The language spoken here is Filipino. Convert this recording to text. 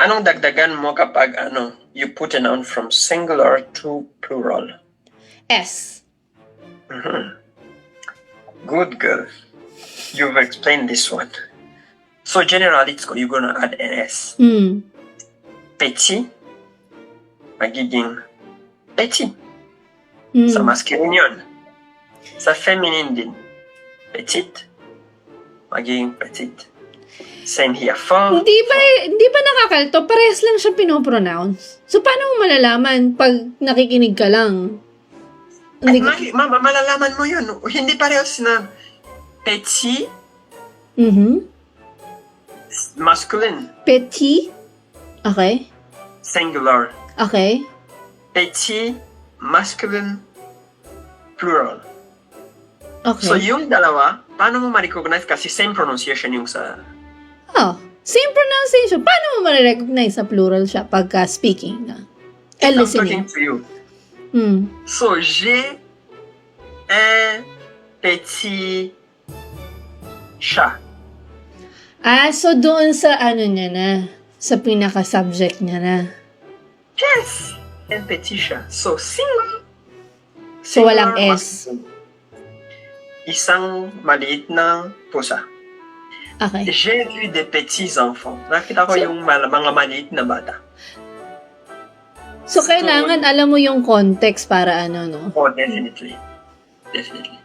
Anong dagdagan mo kapag you put a noun from singular to plural? S. Good girl. You've explained this one. So generally, you're gonna add an S. Petit, magiging petit. Sa masculine yun. Sa feminine din. Petite, magiging petite. Same here for... Hindi ba nakakalto? Parehas lang siya pinopronounce. So, paano mo malalaman pag nakikinig ka lang? Malalaman mo yun. Hindi parehas na petit, masculine. Petit? Okay. Singular. Okay. Petit, masculine, plural. Okay. So, yung dalawa, paano mo ma-recognize? Kasi same pronunciation yung sa... Same pronunciation. Paano mo ma-recognize sa plural siya pagka speaking na? I'm Listening. talking to you. So, j'ai un petit chat. So doon sa niya na, sa pinaka-subject niya na. Yes! Un petit chat. So, single. So, walang Singular, S. Isang maliit na pusa. Okay. J'ai vu des petits enfants. Nakita ko yung mga maliit na bata. So, kailangan alam mo yung context para no? Oh, definitely. Definitely.